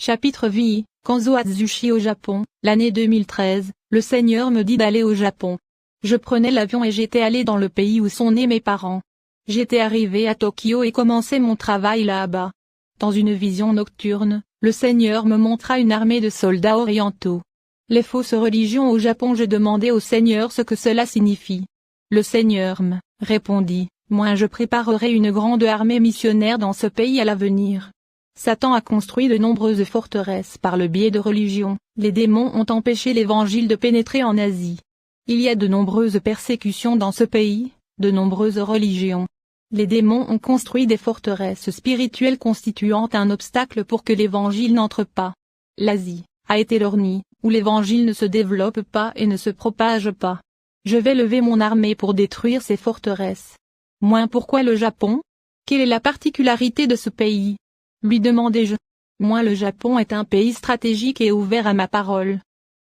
Chapitre VI, Kanzo Atsushi au Japon, l'année 2013, le Seigneur me dit d'aller au Japon. Je prenais l'avion et j'étais allé dans le pays où sont nés mes parents. J'étais arrivé à Tokyo et commençais mon travail là-bas. Dans une vision nocturne, le Seigneur me montra une armée de soldats orientaux. Les fausses religions au Japon. Je demandais au Seigneur ce que cela signifie. Le Seigneur me répondit, moi je préparerai une grande armée missionnaire dans ce pays à l'avenir. Satan a construit de nombreuses forteresses par le biais de religions. Les démons ont empêché l'évangile de pénétrer en Asie. Il y a de nombreuses persécutions dans ce pays, de nombreuses religions. Les démons ont construit des forteresses spirituelles constituant un obstacle pour que l'évangile n'entre pas. L'Asie a été leur nid, où l'évangile ne se développe pas et ne se propage pas. Je vais lever mon armée pour détruire ces forteresses. Moi, pourquoi le Japon? Quelle est la particularité de ce pays? Lui demandai-je. Moi, le Japon est un pays stratégique et ouvert à ma parole.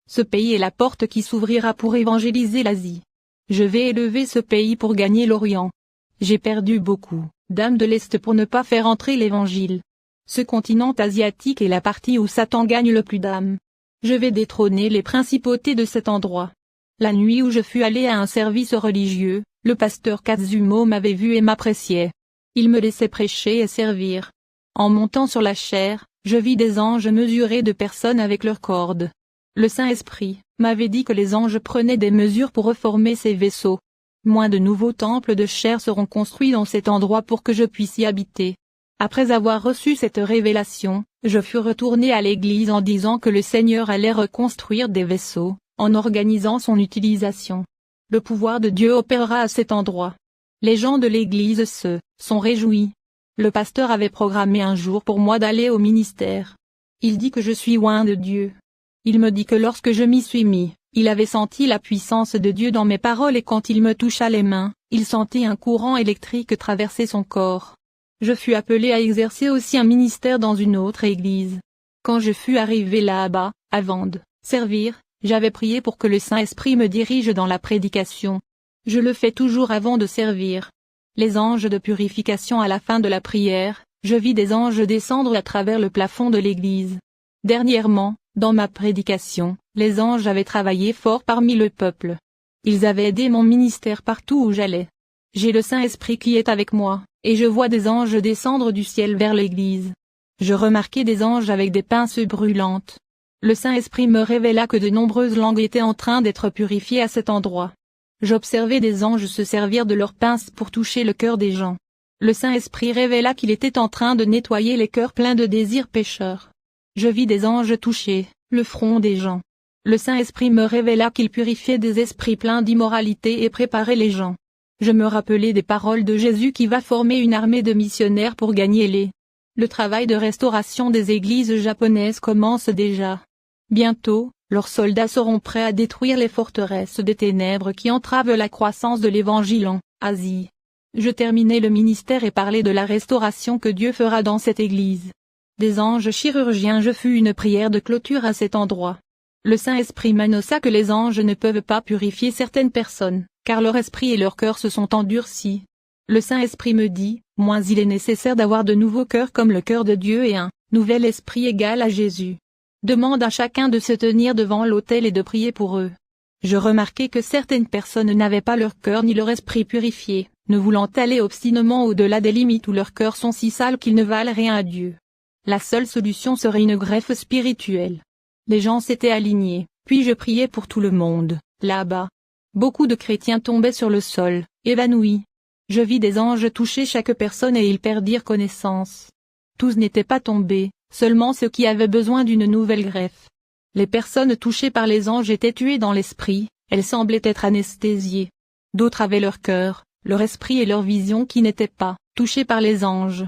Ce pays est la porte qui s'ouvrira pour évangéliser l'Asie. Je vais élever ce pays pour gagner l'Orient. J'ai perdu beaucoup d'âmes de l'Est pour ne pas faire entrer l'Évangile. Ce continent asiatique est la partie où Satan gagne le plus d'âmes. Je vais détrôner les principautés de cet endroit. La nuit où je fus allé à un service religieux, le pasteur Katsumo m'avait vu et m'appréciait. Il me laissait prêcher et servir. En montant sur la chaire, je vis des anges mesurer de personnes avec leurs cordes. Le Saint-Esprit m'avait dit que les anges prenaient des mesures pour reformer ces vaisseaux. Moins de nouveaux temples de chair seront construits dans cet endroit pour que je puisse y habiter. Après avoir reçu cette révélation, je fus retourné à l'église en disant que le Seigneur allait reconstruire des vaisseaux, en organisant son utilisation. Le pouvoir de Dieu opérera à cet endroit. Les gens de l'église se sont réjouis. Le pasteur avait programmé un jour pour moi d'aller au ministère. Il dit que je suis loin de Dieu. Il me dit que lorsque je m'y suis mis, il avait senti la puissance de Dieu dans mes paroles et quand il me toucha les mains, il sentit un courant électrique traverser son corps. Je fus appelé à exercer aussi un ministère dans une autre église. Quand je fus arrivé là-bas, avant de servir, j'avais prié pour que le Saint-Esprit me dirige dans la prédication. Je le fais toujours avant de servir. Les anges de purification. À la fin de la prière, je vis des anges descendre à travers le plafond de l'église. Dernièrement, dans ma prédication, les anges avaient travaillé fort parmi le peuple. Ils avaient aidé mon ministère partout où j'allais. J'ai le Saint-Esprit qui est avec moi, et je vois des anges descendre du ciel vers l'église. Je remarquai des anges avec des pinces brûlantes. Le Saint-Esprit me révéla que de nombreuses langues étaient en train d'être purifiées à cet endroit. J'observais des anges se servir de leurs pinces pour toucher le cœur des gens. Le Saint-Esprit révéla qu'il était en train de nettoyer les cœurs pleins de désirs pécheurs. Je vis des anges toucher le front des gens. Le Saint-Esprit me révéla qu'il purifiait des esprits pleins d'immoralité et préparait les gens. Je me rappelai des paroles de Jésus qui va former une armée de missionnaires pour gagner les. Le travail de restauration des églises japonaises commence déjà. Bientôt, leurs soldats seront prêts à détruire les forteresses des ténèbres qui entravent la croissance de l'Évangile en Asie. Je terminai le ministère et parlais de la restauration que Dieu fera dans cette église. Des anges chirurgiens. Je fus une prière de clôture à cet endroit. Le Saint-Esprit m'annonça que les anges ne peuvent pas purifier certaines personnes, car leur esprit et leur cœur se sont endurcis. Le Saint-Esprit me dit, moi il est nécessaire d'avoir de nouveaux cœurs comme le cœur de Dieu et un nouvel esprit égal à Jésus. Demande à chacun de se tenir devant l'autel et de prier pour eux. Je remarquai que certaines personnes n'avaient pas leur cœur ni leur esprit purifié, ne voulant aller obstinément au-delà des limites où leurs cœurs sont si sales qu'ils ne valent rien à Dieu. La seule solution serait une greffe spirituelle. Les gens s'étaient alignés, puis je priais pour tout le monde, là-bas. Beaucoup de chrétiens tombaient sur le sol, évanouis. Je vis des anges toucher chaque personne et ils perdirent connaissance. Tous n'étaient pas tombés, seulement ceux qui avaient besoin d'une nouvelle greffe. Les personnes touchées par les anges étaient tuées dans l'esprit, elles semblaient être anesthésiées. D'autres avaient leur cœur, leur esprit et leur vision qui n'étaient pas touchés par les anges.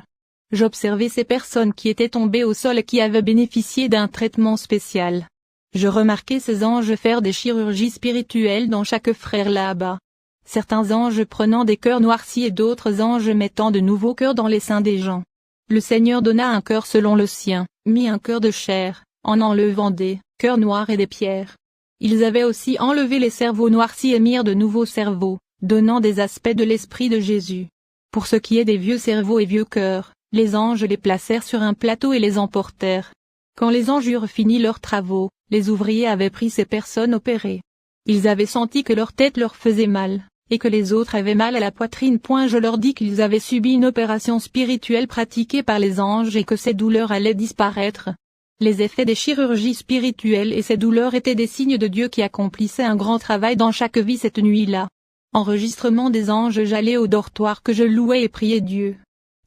J'observais ces personnes qui étaient tombées au sol et qui avaient bénéficié d'un traitement spécial. Je remarquais ces anges faire des chirurgies spirituelles dans chaque frère là-bas. Certains anges prenant des cœurs noircis et d'autres anges mettant de nouveaux cœurs dans les seins des gens. Le Seigneur donna un cœur selon le sien, mit un cœur de chair, en enlevant des cœurs noirs et des pierres. Ils avaient aussi enlevé les cerveaux noircis et mirent de nouveaux cerveaux, donnant des aspects de l'esprit de Jésus. Pour ce qui est des vieux cerveaux et vieux cœurs, les anges les placèrent sur un plateau et les emportèrent. Quand les anges eurent fini leurs travaux, les ouvriers avaient pris ces personnes opérées. Ils avaient senti que leur tête leur faisait mal, et que les autres avaient mal à la poitrine. Je leur dis qu'ils avaient subi une opération spirituelle pratiquée par les anges et que ces douleurs allaient disparaître. Les effets des chirurgies spirituelles et ces douleurs étaient des signes de Dieu qui accomplissait un grand travail dans chaque vie cette nuit-là. Enregistrement des anges. J'allais au dortoir que je louais et priais Dieu.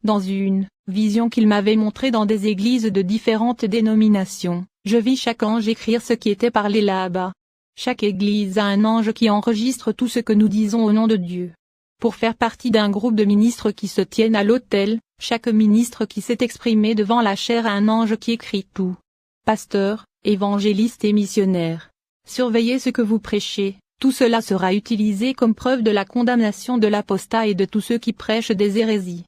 Dans une vision qu'il m'avait montrée dans des églises de différentes dénominations, je vis chaque ange écrire ce qui était parlé là-bas. Chaque église a un ange qui enregistre tout ce que nous disons au nom de Dieu. Pour faire partie d'un groupe de ministres qui se tiennent à l'autel, chaque ministre qui s'est exprimé devant la chaire a un ange qui écrit tout. Pasteurs, évangélistes et missionnaires, surveillez ce que vous prêchez, tout cela sera utilisé comme preuve de la condamnation de l'apostat et de tous ceux qui prêchent des hérésies.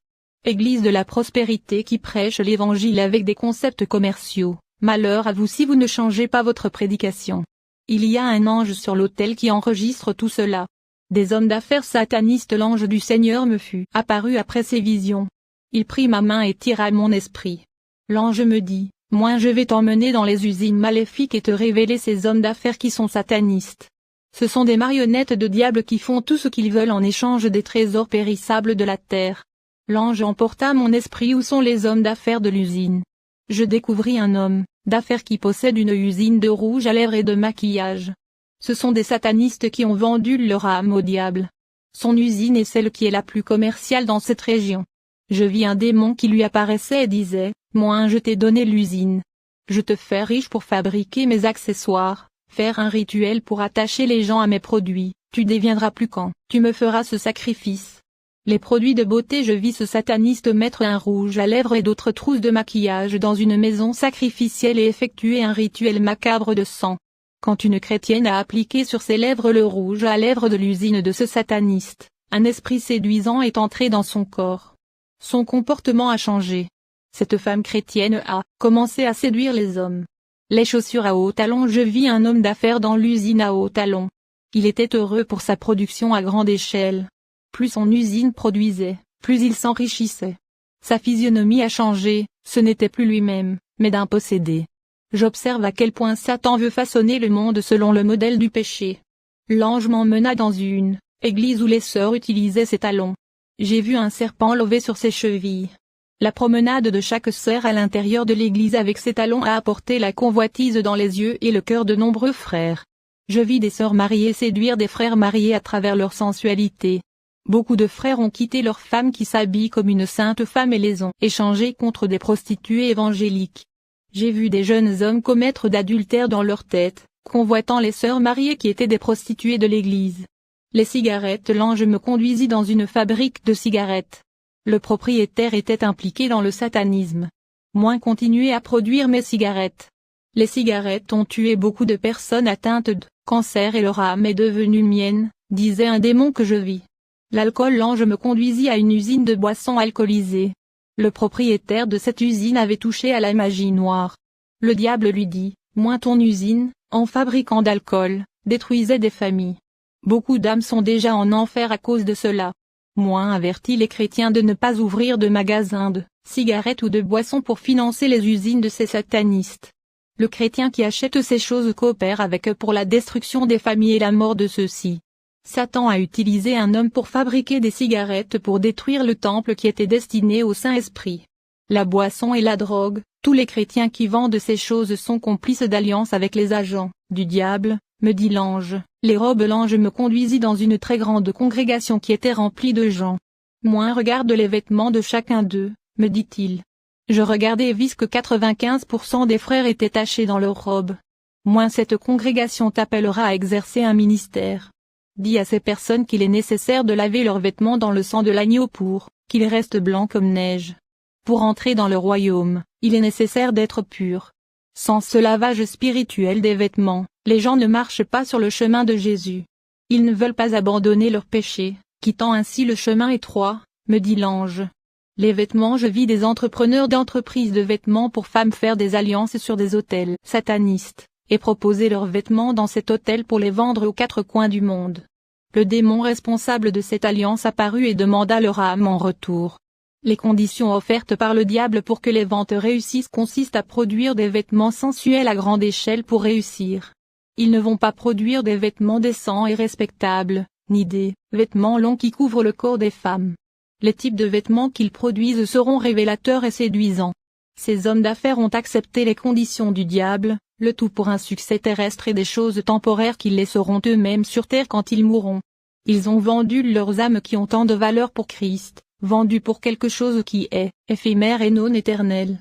Église de la prospérité qui prêche l'évangile avec des concepts commerciaux, malheur à vous si vous ne changez pas votre prédication. Il y a un ange sur l'autel qui enregistre tout cela. Des hommes d'affaires satanistes. L'ange du Seigneur me fut apparu après ces visions. Il prit ma main et tira mon esprit. L'ange me dit, moi je vais t'emmener dans les usines maléfiques et te révéler ces hommes d'affaires qui sont satanistes. Ce sont des marionnettes de diable qui font tout ce qu'ils veulent en échange des trésors périssables de la terre. L'ange emporta mon esprit où sont les hommes d'affaires de l'usine. Je découvris un homme d'affaires qui possède une usine de rouge à lèvres et de maquillage. Ce sont des satanistes qui ont vendu leur âme au diable. Son usine est celle qui est la plus commerciale dans cette région. Je vis un démon qui lui apparaissait et disait, moi je t'ai donné l'usine. Je te fais riche pour fabriquer mes accessoires, faire un rituel pour attacher les gens à mes produits, tu deviendras plus quand tu me feras ce sacrifice. Les produits de beauté. Je vis ce sataniste mettre un rouge à lèvres et d'autres trousses de maquillage dans une maison sacrificielle et effectuer un rituel macabre de sang. Quand une chrétienne a appliqué sur ses lèvres le rouge à lèvres de l'usine de ce sataniste, un esprit séduisant est entré dans son corps. Son comportement a changé. Cette femme chrétienne a commencé à séduire les hommes. Les chaussures à hauts talons. Je vis un homme d'affaires dans l'usine à hauts talons. Il était heureux pour sa production à grande échelle. Plus son usine produisait, plus il s'enrichissait. Sa physionomie a changé, ce n'était plus lui-même, mais d'un possédé. J'observe à quel point Satan veut façonner le monde selon le modèle du péché. L'ange m'emmena dans une église où les sœurs utilisaient ses talons. J'ai vu un serpent levé sur ses chevilles. La promenade de chaque sœur à l'intérieur de l'église avec ses talons a apporté la convoitise dans les yeux et le cœur de nombreux frères. Je vis des sœurs mariées séduire des frères mariés à travers leur sensualité. Beaucoup de frères ont quitté leurs femmes qui s'habillent comme une sainte femme et les ont échangées contre des prostituées évangéliques. J'ai vu des jeunes hommes commettre d'adultère dans leur tête, convoitant les sœurs mariées qui étaient des prostituées de l'église. Les cigarettes. L'ange me conduisit dans une fabrique de cigarettes. Le propriétaire était impliqué dans le satanisme. Moi continuais à produire mes cigarettes. Les cigarettes ont tué beaucoup de personnes atteintes de cancer et leur âme est devenue mienne, disait un démon que je vis. L'alcool. L'ange me conduisit à une usine de boissons alcoolisées. Le propriétaire de cette usine avait touché à la magie noire. Le diable lui dit, moi ton usine, en fabriquant d'alcool, détruisait des familles. Beaucoup d'âmes sont déjà en enfer à cause de cela. Moi avertis les chrétiens de ne pas ouvrir de magasins de cigarettes ou de boissons pour financer les usines de ces satanistes. Le chrétien qui achète ces choses coopère avec eux pour la destruction des familles et la mort de ceux-ci. Satan a utilisé un homme pour fabriquer des cigarettes pour détruire le temple qui était destiné au Saint-Esprit. La boisson et la drogue, tous les chrétiens qui vendent ces choses sont complices d'alliance avec les agents du diable, me dit l'ange. Les robes. L'ange me conduisit dans une très grande congrégation qui était remplie de gens. Moi regarde les vêtements de chacun d'eux, me dit-il. Je regardais et vis que 95% des frères étaient tachés dans leurs robes. Moi cette congrégation t'appellera à exercer un ministère. Dis à ces personnes qu'il est nécessaire de laver leurs vêtements dans le sang de l'agneau pour qu'ils restent blancs comme neige. Pour entrer dans le royaume, il est nécessaire d'être pur. Sans ce lavage spirituel des vêtements, les gens ne marchent pas sur le chemin de Jésus. Ils ne veulent pas abandonner leurs péchés, quittant ainsi le chemin étroit, me dit l'ange. Les vêtements. Je vis des entrepreneurs d'entreprises de vêtements pour femmes faire des alliances sur des hôtels satanistes, et proposer leurs vêtements dans cet hôtel pour les vendre aux quatre coins du monde. Le démon responsable de cette alliance apparut et demanda leur âme en retour. Les conditions offertes par le diable pour que les ventes réussissent consistent à produire des vêtements sensuels à grande échelle pour réussir. Ils ne vont pas produire des vêtements décents et respectables, ni des vêtements longs qui couvrent le corps des femmes. Les types de vêtements qu'ils produisent seront révélateurs et séduisants. Ces hommes d'affaires ont accepté les conditions du diable, le tout pour un succès terrestre et des choses temporaires qu'ils laisseront eux-mêmes sur terre quand ils mourront. Ils ont vendu leurs âmes qui ont tant de valeur pour Christ, vendues pour quelque chose qui est éphémère et non éternel.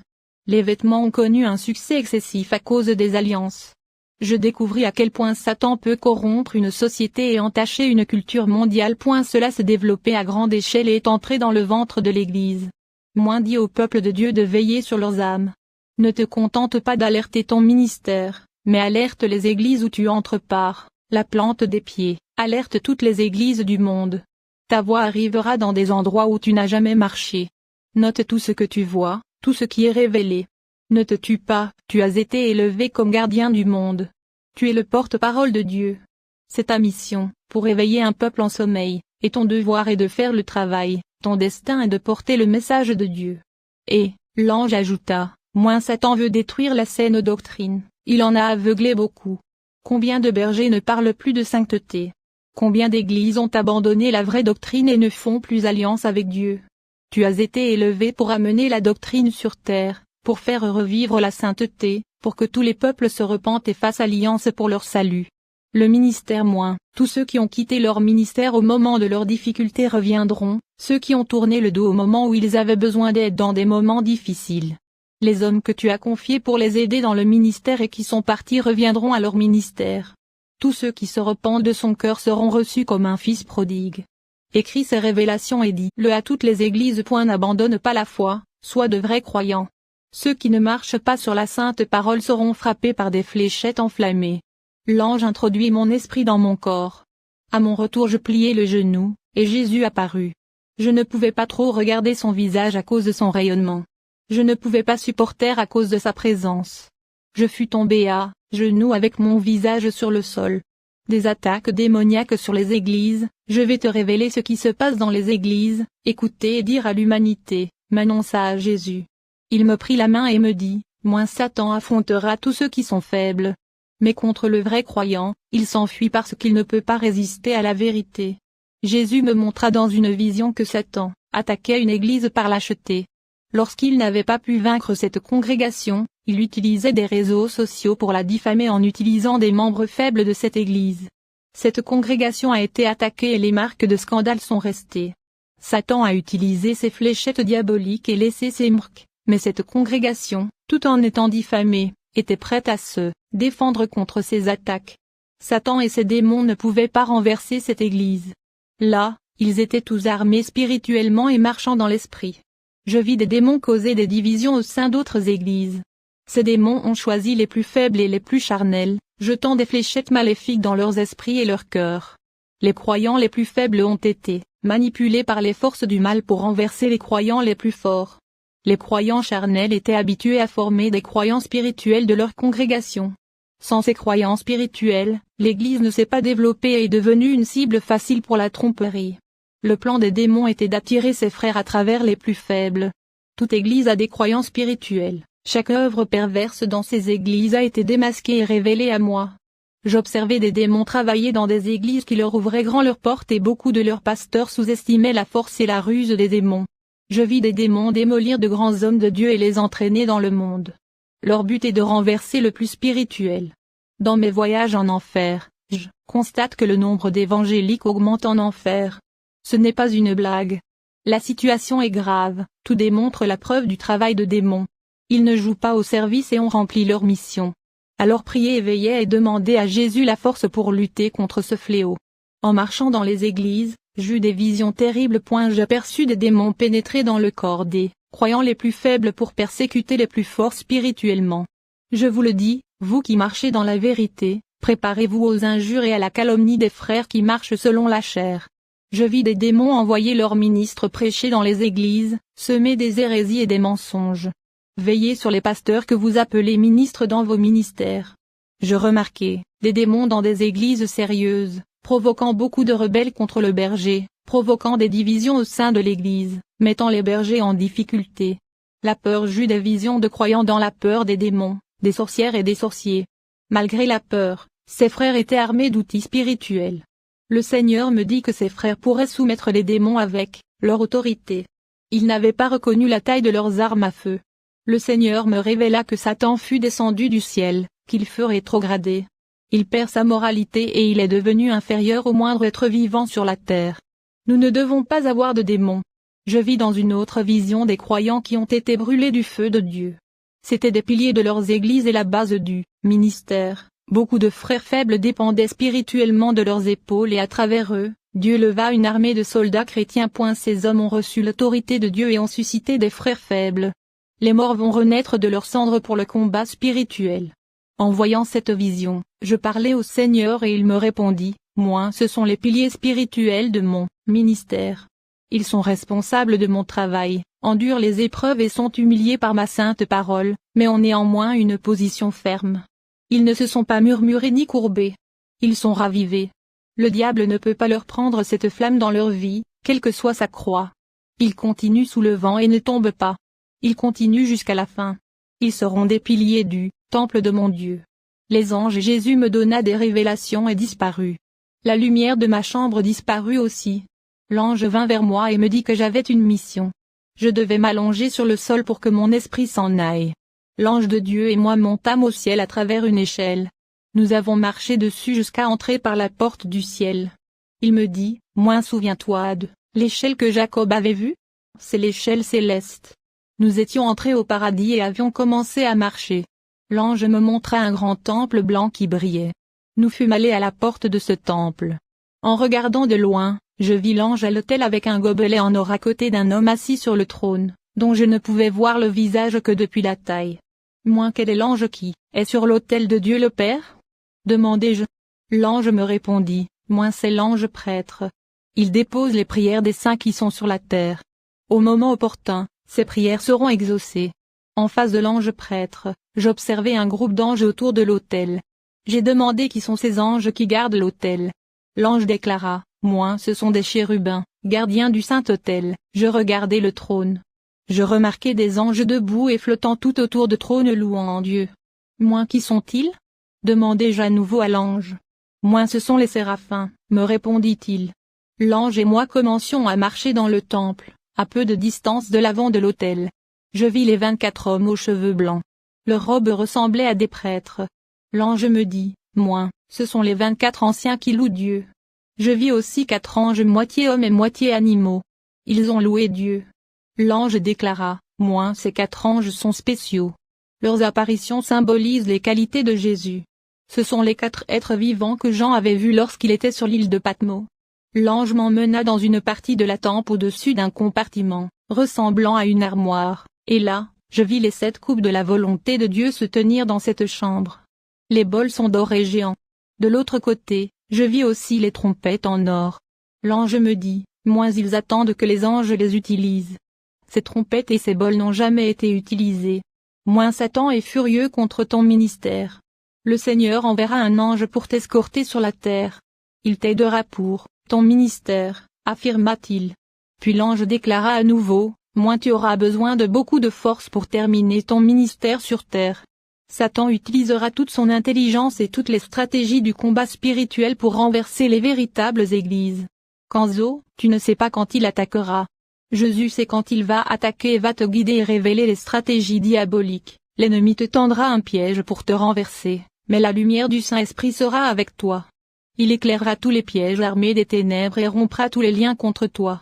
Les vêtements ont connu un succès excessif à cause des alliances. Je découvris à quel point Satan peut corrompre une société et entacher une culture mondiale. Cela s'est développé à grande échelle et est entré dans le ventre de l'Église. Moins dit au peuple de Dieu de veiller sur leurs âmes. Ne te contente pas d'alerter ton ministère, mais alerte les églises où tu entres par la plante des pieds, alerte toutes les églises du monde. Ta voix arrivera dans des endroits où tu n'as jamais marché. Note tout ce que tu vois, tout ce qui est révélé. Ne te tue pas, tu as été élevé comme gardien du monde. Tu es le porte-parole de Dieu. C'est ta mission, pour éveiller un peuple en sommeil, et ton devoir est de faire le travail, ton destin est de porter le message de Dieu. Et, l'ange ajouta, moins Satan veut détruire la saine doctrine, il en a aveuglé beaucoup. Combien de bergers ne parlent plus de sainteté? Combien d'églises ont abandonné la vraie doctrine et ne font plus alliance avec Dieu? Tu as été élevé pour amener la doctrine sur terre, pour faire revivre la sainteté, pour que tous les peuples se repentent et fassent alliance pour leur salut. Le ministère moins, tous ceux qui ont quitté leur ministère au moment de leurs difficultés reviendront, ceux qui ont tourné le dos au moment où ils avaient besoin d'aide dans des moments difficiles. Les hommes que tu as confiés pour les aider dans le ministère et qui sont partis reviendront à leur ministère. Tous ceux qui se repentent de son cœur seront reçus comme un fils prodigue. Écris ces révélations et dis-le à toutes les églises. N'abandonne pas la foi, sois de vrais croyants. Ceux qui ne marchent pas sur la sainte parole seront frappés par des fléchettes enflammées. L'ange introduit mon esprit dans mon corps. À mon retour je pliai le genou, et Jésus apparut. Je ne pouvais pas trop regarder son visage à cause de son rayonnement. Je ne pouvais pas supporter à cause de sa présence. Je fus tombé à genoux avec mon visage sur le sol. Des attaques démoniaques sur les églises, je vais te révéler ce qui se passe dans les églises, écouter et dire à l'humanité, m'annonça à Jésus. Il me prit la main et me dit, moins Satan affrontera tous ceux qui sont faibles. Mais contre le vrai croyant, il s'enfuit parce qu'il ne peut pas résister à la vérité. Jésus me montra dans une vision que Satan attaquait une église par lâcheté. Lorsqu'il n'avait pas pu vaincre cette congrégation, il utilisait des réseaux sociaux pour la diffamer en utilisant des membres faibles de cette église. Cette congrégation a été attaquée et les marques de scandale sont restées. Satan a utilisé ses fléchettes diaboliques et laissé ses marques, mais cette congrégation, tout en étant diffamée, était prête à se défendre contre ces attaques. Satan et ses démons ne pouvaient pas renverser cette église. Là, ils étaient tous armés spirituellement et marchant dans l'esprit. Je vis des démons causer des divisions au sein d'autres églises. Ces démons ont choisi les plus faibles et les plus charnels, jetant des fléchettes maléfiques dans leurs esprits et leurs cœurs. Les croyants les plus faibles ont été manipulés par les forces du mal pour renverser les croyants les plus forts. Les croyants charnels étaient habitués à former des croyants spirituels de leur congrégation. Sans ces croyants spirituels, l'Église ne s'est pas développée et est devenue une cible facile pour la tromperie. Le plan des démons était d'attirer ses frères à travers les plus faibles. Toute Église a des croyants spirituels. Chaque œuvre perverse dans ces églises a été démasquée et révélée à moi. J'observais des démons travailler dans des églises qui leur ouvraient grand leurs portes et beaucoup de leurs pasteurs sous-estimaient la force et la ruse des démons. Je vis des démons démolir de grands hommes de Dieu et les entraîner dans le monde. Leur but est de renverser le plus spirituel. Dans mes voyages en enfer, je constate que le nombre d'évangéliques augmente en enfer. Ce n'est pas une blague. La situation est grave, tout démontre la preuve du travail de démons. Ils ne jouent pas au service et ont rempli leur mission. Alors priez et veillez et demandez à Jésus la force pour lutter contre ce fléau. En marchant dans les églises, j'eus des visions terribles. J'aperçus des démons pénétrer dans le corps des croyants les plus faibles pour persécuter les plus forts spirituellement. Je vous le dis, vous qui marchez dans la vérité, préparez-vous aux injures et à la calomnie des frères qui marchent selon la chair. Je vis des démons envoyer leurs ministres prêcher dans les églises, semer des hérésies et des mensonges. Veillez sur les pasteurs que vous appelez ministres dans vos ministères. Je remarquai des démons dans des églises sérieuses, provoquant beaucoup de rebelles contre le berger, provoquant des divisions au sein de l'église, mettant les bergers en difficulté. La peur joue des visions de croyants dans la peur des démons, des sorcières et des sorciers. Malgré la peur, ses frères étaient armés d'outils spirituels. Le Seigneur me dit que ses frères pourraient soumettre les démons avec leur autorité. Ils n'avaient pas reconnu la taille de leurs armes à feu. Le Seigneur me révéla que Satan fut descendu du ciel, qu'il fut rétrogradé. Il perd sa moralité et il est devenu inférieur au moindre être vivant sur la terre. Nous ne devons pas avoir de démons. Je vis dans une autre vision des croyants qui ont été brûlés du feu de Dieu. C'étaient des piliers de leurs églises et la base du ministère. Beaucoup de frères faibles dépendaient spirituellement de leurs épaules et à travers eux, Dieu leva une armée de soldats chrétiens. Ces hommes ont reçu l'autorité de Dieu et ont suscité des frères faibles. Les morts vont renaître de leurs cendres pour le combat spirituel. En voyant cette vision, je parlais au Seigneur et il me répondit, moi ce sont les piliers spirituels de mon ministère. Ils sont responsables de mon travail, endurent les épreuves et sont humiliés par ma sainte parole, mais ont néanmoins une position ferme. Ils ne se sont pas murmurés ni courbés. Ils sont ravivés. Le diable ne peut pas leur prendre cette flamme dans leur vie, quelle que soit sa croix. Ils continuent sous le vent et ne tombent pas. Ils continuent jusqu'à la fin. Ils seront des piliers du temple de mon Dieu. Les anges et Jésus me donna des révélations et disparut. La lumière de ma chambre disparut aussi. L'ange vint vers moi et me dit que j'avais une mission. Je devais m'allonger sur le sol pour que mon esprit s'en aille. L'ange de Dieu et moi montâmes au ciel à travers une échelle. Nous avons marché dessus jusqu'à entrer par la porte du ciel. Il me dit, moi souviens-toi de l'échelle que Jacob avait vue? C'est l'échelle céleste. Nous étions entrés au paradis et avions commencé à marcher. L'ange me montra un grand temple blanc qui brillait. Nous fûmes allés à la porte de ce temple. En regardant de loin, je vis l'ange à l'autel avec un gobelet en or à côté d'un homme assis sur le trône, dont je ne pouvais voir le visage que depuis la taille. Moi, quel est l'ange qui est sur l'autel de Dieu le Père? Demandai-je. L'ange me répondit, moi c'est l'ange prêtre. Il dépose les prières des saints qui sont sur la terre. Au moment opportun, ces prières seront exaucées. En face de l'ange prêtre, j'observai un groupe d'anges autour de l'autel. J'ai demandé qui sont ces anges qui gardent l'autel. L'ange déclara, moi ce sont des chérubins, gardiens du Saint-Autel. Je regardai le trône. Je remarquai des anges debout et flottant tout autour de trône louant Dieu. Moi qui sont-ils? Demandai-je à nouveau à l'ange. Moi ce sont les séraphins, me répondit-il. L'ange et moi commencions à marcher dans le temple, à peu de distance de l'avant de l'autel. Je vis les 24 hommes aux cheveux blancs. Leurs robes ressemblaient à des prêtres. L'ange me dit, moi, ce sont les 24 anciens qui louent Dieu. Je vis aussi 4 anges moitié hommes et moitié animaux. Ils ont loué Dieu. L'ange déclara, moi ces 4 anges sont spéciaux. Leurs apparitions symbolisent les qualités de Jésus. Ce sont les 4 êtres vivants que Jean avait vus lorsqu'il était sur l'île de Patmos. L'ange m'emmena dans une partie de la temple au-dessus d'un compartiment, ressemblant à une armoire, et là, je vis les 7 coupes de la volonté de Dieu se tenir dans cette chambre. Les bols sont d'or et géants. De l'autre côté, je vis aussi les trompettes en or. L'ange me dit, moi ils attendent que les anges les utilisent. Ces trompettes et ces bols n'ont jamais été utilisés. Moi Satan est furieux contre ton ministère. Le Seigneur enverra un ange pour t'escorter sur la terre. Il t'aidera pour ton ministère, affirma-t-il. Puis l'ange déclara à nouveau, moi tu auras besoin de beaucoup de force pour terminer ton ministère sur terre. Satan utilisera toute son intelligence et toutes les stratégies du combat spirituel pour renverser les véritables églises. Kanzo, tu ne sais pas quand il attaquera. Jésus sait quand il va attaquer et va te guider et révéler les stratégies diaboliques. L'ennemi te tendra un piège pour te renverser, mais la lumière du Saint-Esprit sera avec toi. Il éclairera tous les pièges armés des ténèbres et rompra tous les liens contre toi.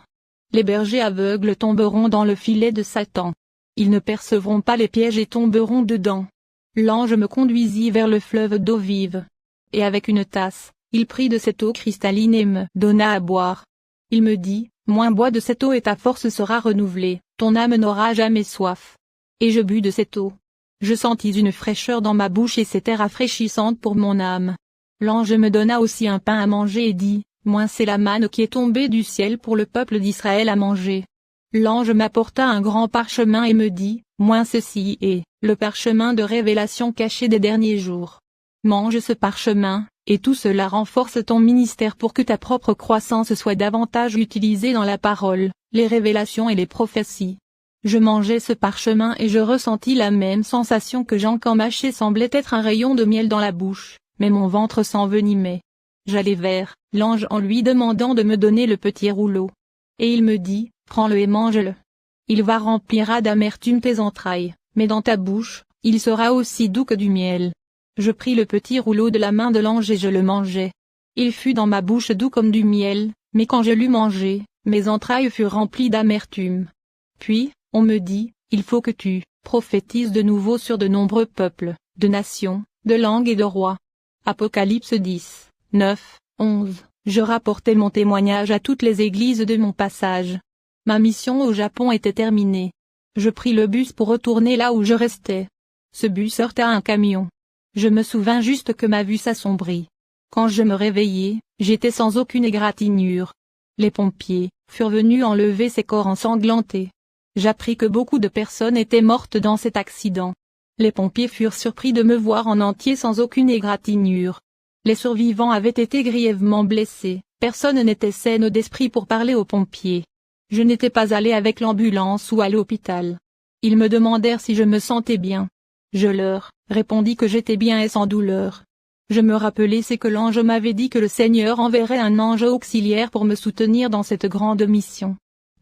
Les bergers aveugles tomberont dans le filet de Satan. Ils ne percevront pas les pièges et tomberont dedans. L'ange me conduisit vers le fleuve d'eau vive. Et avec une tasse, il prit de cette eau cristalline et me donna à boire. Il me dit, moi bois de cette eau et ta force sera renouvelée, ton âme n'aura jamais soif. Et je bus de cette eau. Je sentis une fraîcheur dans ma bouche et c'était rafraîchissante pour mon âme. L'ange me donna aussi un pain à manger et dit, moi c'est la manne qui est tombée du ciel pour le peuple d'Israël à manger. L'ange m'apporta un grand parchemin et me dit, moi ceci est le parchemin de révélation caché des derniers jours. mange ce parchemin, et tout cela renforce ton ministère pour que ta propre croissance soit davantage utilisée dans la parole, les révélations et les prophéties. Je mangeais ce parchemin et je ressentis la même sensation que Jean quand mâcher semblait être un rayon de miel dans la bouche, mais mon ventre s'envenimait. J'allai vers l'ange en lui demandant de me donner le petit rouleau. Et il me dit, prends-le et mange-le. Il va remplira d'amertume tes entrailles, mais dans ta bouche, il sera aussi doux que du miel. Je pris le petit rouleau de la main de l'ange et je le mangeai. Il fut dans ma bouche doux comme du miel, mais quand je l'eus mangé, mes entrailles furent remplies d'amertume. Puis, on me dit, il faut que tu prophétises de nouveau sur de nombreux peuples, de nations, de langues et de rois. Apocalypse 10, 9, 11. Je rapportai mon témoignage à toutes les églises de mon passage. Ma mission au Japon était terminée. Je pris le bus pour retourner là où je restais. Ce bus heurta un camion. Je me souvins juste que ma vue s'assombrit. Quand je me réveillai, j'étais sans aucune égratignure. Les pompiers furent venus enlever ces corps ensanglantés. J'appris que beaucoup de personnes étaient mortes dans cet accident. Les pompiers furent surpris de me voir en entier sans aucune égratignure. Les survivants avaient été grièvement blessés, personne n'était saine d'esprit pour parler aux pompiers. Je n'étais pas allé avec l'ambulance ou à l'hôpital. Ils me demandèrent si je me sentais bien. Je leur répondis que j'étais bien et sans douleur. Je me rappelais ce que l'ange m'avait dit que le Seigneur enverrait un ange auxiliaire pour me soutenir dans cette grande mission.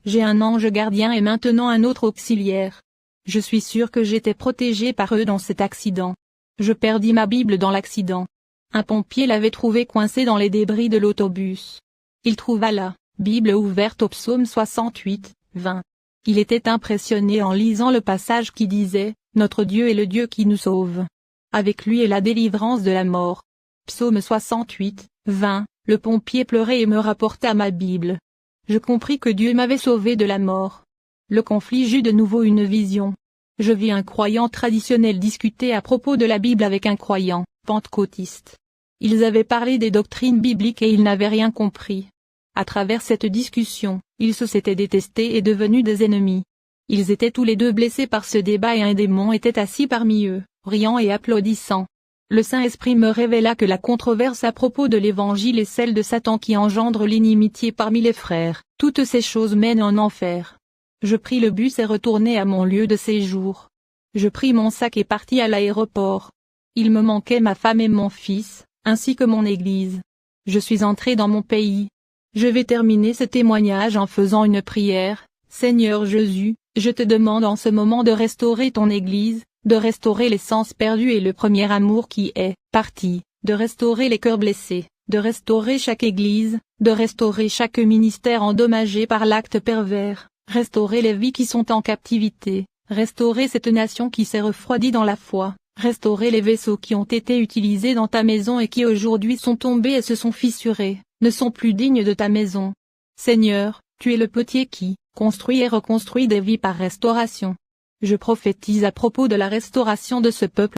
J'ai un ange gardien et maintenant un autre auxiliaire. Je suis sûr que j'étais protégé par eux dans cet accident. Je perdis ma Bible dans l'accident. Un pompier l'avait trouvée coincée dans les débris de l'autobus. Il trouva la Bible ouverte au psaume 68, 20. Il était impressionné en lisant le passage qui disait « Notre Dieu est le Dieu qui nous sauve. Avec lui est la délivrance de la mort. » Psaume 68, 20. Le pompier pleurait et me rapporta ma Bible. Je compris que Dieu m'avait sauvé de la mort. Le conflit j'eus de nouveau une vision. Je vis un croyant traditionnel discuter à propos de la Bible avec un croyant pentecôtiste. Ils avaient parlé des doctrines bibliques et ils n'avaient rien compris. À travers cette discussion, ils se s'étaient détestés et devenus des ennemis. Ils étaient tous les deux blessés par ce débat et un démon était assis parmi eux, riant et applaudissant. Le Saint-Esprit me révéla que la controverse à propos de l'Évangile est celle de Satan qui engendre l'inimitié parmi les frères. Toutes ces choses mènent en enfer. Je pris le bus et retournai à mon lieu de séjour. Je pris mon sac et partis à l'aéroport. Il me manquait ma femme et mon fils, ainsi que mon église. Je suis entré dans mon pays. Je vais terminer ce témoignage en faisant une prière. Seigneur Jésus, je te demande en ce moment de restaurer ton église, de restaurer l'essence perdue et le premier amour qui est parti, de restaurer les cœurs blessés, de restaurer chaque église, de restaurer chaque ministère endommagé par l'acte pervers, restaurer les vies qui sont en captivité, restaurer cette nation qui s'est refroidie dans la foi, restaurer les vaisseaux qui ont été utilisés dans ta maison et qui aujourd'hui sont tombés et se sont fissurés, ne sont plus dignes de ta maison. Seigneur, tu es le potier qui construit et reconstruit des vies par restauration. Je prophétise à propos de la restauration de ce peuple